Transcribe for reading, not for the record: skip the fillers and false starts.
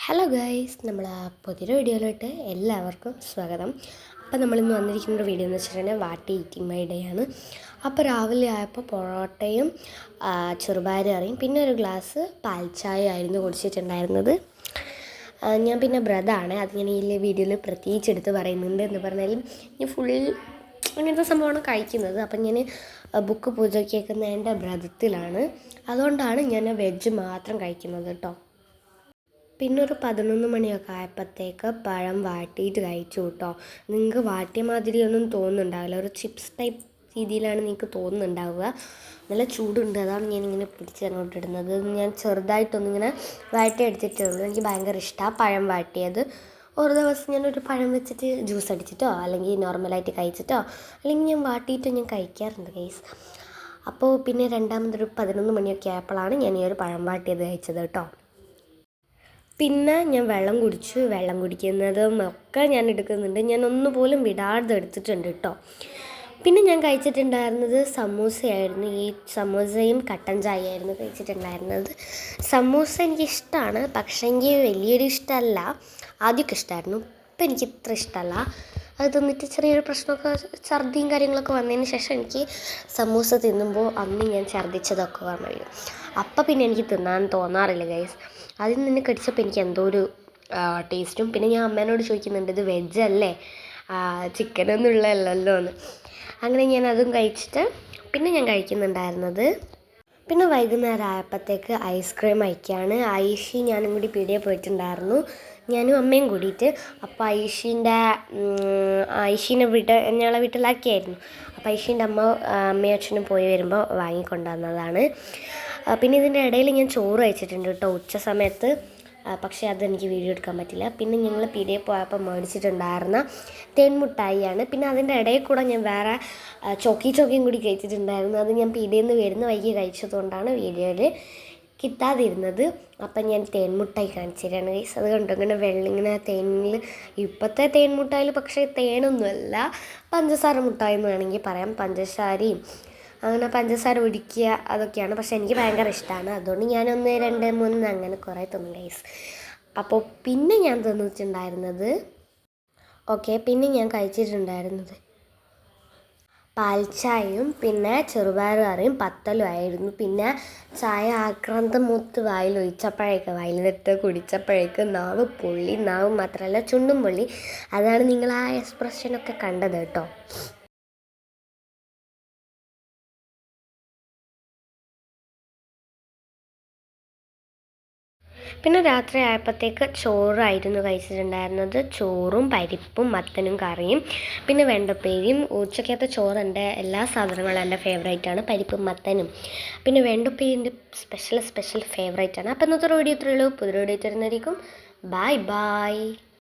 Hello guys, നമ്മൾ പുതിയൊരു വീഡിയോയിലോട്ട് എല്ലാവർക്കും സ്വാഗതം. അപ്പോൾ നമ്മളിന്ന് വന്നിരിക്കുന്ന വീഡിയോ എന്ന് വെച്ചിട്ടുണ്ടെങ്കിൽ വാട്ട് ഈറ്റിംഗ് മൈ ഡേ ആണ്. അപ്പോൾ രാവിലെ ആയപ്പോൾ പൊറോട്ടയും ചെറുപയർ കറിയും പിന്നെ ഒരു ഗ്ലാസ് പാൽച്ചായ ആയിരുന്നു കുടിച്ചിട്ടുണ്ടായിരുന്നത്. ഞാൻ പിന്നെ ബ്രദാണ്, അത് ഞാൻ ഈ വീഡിയോയിൽ പ്രത്യേകിച്ച് എടുത്ത് പറയുന്നുണ്ട്. എന്ന് പറഞ്ഞാലും ഞാൻ ഫുൾ അങ്ങനത്തെ സംഭവമാണ് കഴിക്കുന്നത്. അപ്പം ഞാൻ ബുക്ക് പൂജയ്ക്ക് കേൾക്കുന്നതിൻ്റെ വ്രതത്തിലാണ്, അതുകൊണ്ടാണ് ഞാൻ വെജ് മാത്രം കഴിക്കുന്നത് കേട്ടോ. പിന്നെ ഒരു 11 മണിയൊക്കെ ആയപ്പോഴത്തേക്ക് പഴം വാട്ടിയിട്ട് കഴിച്ചു കേട്ടോ. നിങ്ങൾക്ക് വാട്ടിയ മാതിരിയൊന്നും തോന്നുന്നുണ്ടാവില്ല, ഒരു ചിപ്സ് ടൈപ്പ് രീതിയിലാണ് നിങ്ങൾക്ക് തോന്നുന്നുണ്ടാവുക. നല്ല ചൂടുണ്ട്, അതാണ് ഞാനിങ്ങനെ പിടിച്ച് അങ്ങോട്ട് ഇടുന്നത്. ഞാൻ ചെറുതായിട്ടൊന്നിങ്ങനെ വാട്ടി എടുത്തിട്ടുള്ളൂ. എനിക്ക് ഭയങ്കര ഇഷ്ടമാണ് പഴം വാട്ടിയത്. ഒരു ദിവസം ഞാനൊരു പഴം വെച്ചിട്ട് ജ്യൂസ് അടിച്ചിട്ടോ അല്ലെങ്കിൽ നോർമലായിട്ട് കഴിച്ചിട്ടോ അല്ലെങ്കിൽ ഞാൻ വാട്ടിയിട്ടോ ഞാൻ കഴിക്കാറുണ്ട് ഗൈസ്. അപ്പോൾ പിന്നെ രണ്ടാമതൊരു 11 മണിയൊക്കെ ആയപ്പോഴാണ് ഞാൻ ഈ ഒരു പഴം വാട്ടിയത് കഴിച്ചത് കേട്ടോ. പിന്നെ ഞാൻ വെള്ളം കുടിച്ചു. വെള്ളം കുടിക്കുന്നതും ഒക്കെ ഞാൻ എടുക്കുന്നുണ്ട്, ഞാൻ ഒന്നുപോലും വിടാതെ എടുത്തിട്ടുണ്ട് കേട്ടോ. പിന്നെ ഞാൻ കഴിച്ചിട്ടുണ്ടായിരുന്നത് സമൂസയായിരുന്നു. ഈ സമൂസയും കട്ടൻ ചായയായിരുന്നു കഴിച്ചിട്ടുണ്ടായിരുന്നത്. സമൂസ എനിക്കിഷ്ടമാണ്, പക്ഷേ എനിക്ക് വലിയൊരു ഇഷ്ടമല്ല. ആദ്യമൊക്കെ ഇഷ്ടമായിരുന്നു, ഇപ്പം എനിക്ക് ഇത്ര ഇഷ്ടമല്ല. അത് തിന്നിട്ട് ചെറിയൊരു പ്രശ്നമൊക്കെ ഛർദിയും കാര്യങ്ങളൊക്കെ വന്നതിന് ശേഷം എനിക്ക് സമൂസ തിന്നുമ്പോൾ അന്ന് ഞാൻ ഛർദിച്ചതൊക്കെ ഓർമ്മ വരും. അപ്പം പിന്നെ എനിക്ക് തിന്നാൻ തോന്നാറില്ല ഗൈസ്. അതിൽ നിന്ന് കടിച്ചപ്പോൾ എനിക്ക് എന്തോ ഒരു ടേസ്റ്റും. പിന്നെ ഞാൻ അമ്മേനോട് ചോദിക്കുന്നുണ്ട്, ഇത് വെജല്ലേ, ചിക്കനൊന്നും ഉള്ളതല്ലല്ലോ എന്ന്. അങ്ങനെ ഞാൻ അതും കഴിച്ചിട്ട് പിന്നെ ഞാൻ കഴിക്കുന്നുണ്ടായിരുന്നത്. പിന്നെ വൈകുന്നേരം ആയപ്പോഴത്തേക്ക് ഐസ്ക്രീം കഴിക്കുകയാണ്. ഐഷി ഞാനും കൂടി പീടികയിൽ പോയിട്ടുണ്ടായിരുന്നു, ഞാനും അമ്മയും കൂടിയിട്ട്. അപ്പോൾ ഐഷീനെ ഞങ്ങളെ വീട്ടിലാക്കിയായിരുന്നു. അപ്പോൾ ഐഷീൻ്റെ അമ്മയും അച്ഛനും പോയി വരുമ്പോൾ വാങ്ങിക്കൊണ്ടുവന്നതാണ്. പിന്നെ ഇതിൻ്റെ ഇടയിൽ ഞാൻ ചോറ് കഴിച്ചിട്ടുണ്ട് കേട്ടോ, ഉച്ച സമയത്ത്. പക്ഷേ അതെനിക്ക് വീഡിയോ എടുക്കാൻ പറ്റില്ല. പിന്നെ ഞങ്ങൾ പീടികയിൽ പോയപ്പോൾ മേടിച്ചിട്ടുണ്ടായിരുന്ന തേൻമുട്ടായിയാണ്. പിന്നെ അതിൻ്റെ ഇടയിൽ കൂടെ ഞാൻ വേറെ ചോക്കിയും കൂടി കഴിച്ചിട്ടുണ്ടായിരുന്നു. അത് ഞാൻ പീടികയിൽ നിന്ന് വരുന്ന വൈകി കഴിച്ചതുകൊണ്ടാണ് വീഡിയോയിൽ കിട്ടാതിരുന്നത്. അപ്പം ഞാൻ തേൻമുട്ടായി കാണിച്ചിട്ടാണ് ഗൈസ്. അത് കണ്ടോ, ഇങ്ങനെ വെള്ളിങ്ങനെ തേനിൽ. ഇപ്പോഴത്തെ തേൻമുട്ടായിൽ പക്ഷേ തേനൊന്നുമല്ല, പഞ്ചസാര മുട്ടായി എന്ന് വേണമെങ്കിൽ പറയാം. പഞ്ചസാരയും അങ്ങനെ പഞ്ചസാര ഒഴിക്കുക അതൊക്കെയാണ്. പക്ഷേ എനിക്ക് ഭയങ്കര ഇഷ്ടമാണ്, അതുകൊണ്ട് ഞാൻ 1, 2, 3 അങ്ങനെ കുറേ തിന്നും ഗൈസ്. അപ്പോൾ പിന്നെ ഞാൻ തിന്നിട്ടുണ്ടായിരുന്നത് പിന്നെ ഞാൻ കഴിച്ചിട്ടുണ്ടായിരുന്നത് പാൽച്ചായയും പിന്നെ ചെറുപയർ കറിയും പത്തലും ആയിരുന്നു. പിന്നെ ചായ ആക്രാന്തം മൂത്ത് വായിൽ നിന്നിട്ട് കുടിച്ചപ്പോഴേക്ക് നാവ് പൊള്ളി. നാവ് മാത്രമല്ല ചുണ്ടും പൊള്ളി. അതാണ് നിങ്ങൾ ആ എക്സ്പ്രഷനൊക്കെ കണ്ടത് കേട്ടോ. പിന്നെ രാത്രി ആയപ്പോഴത്തേക്ക് ചോറായിരുന്നു കഴിച്ചിട്ടുണ്ടായിരുന്നത്. ചോറും പരിപ്പും മത്തനും കറിയും പിന്നെ വെണ്ടപ്പേരിയും. ഉച്ചക്കത്തെ ചോറ് എൻ്റെ എല്ലാ സാധനങ്ങളും എൻ്റെ ഫേവറേറ്റാണ്, പരിപ്പും മത്തനും പിന്നെ വെണ്ടപ്പേരിൻ്റെ സ്പെഷ്യൽ ഫേവറേറ്റാണ്. അപ്പോൾ ഇന്നത്തെ വീഡിയോ ഇത്രയേ ഉള്ളൂ. പുതിയ വീഡിയോ തരുന്നതായിരിക്കും. ബൈ.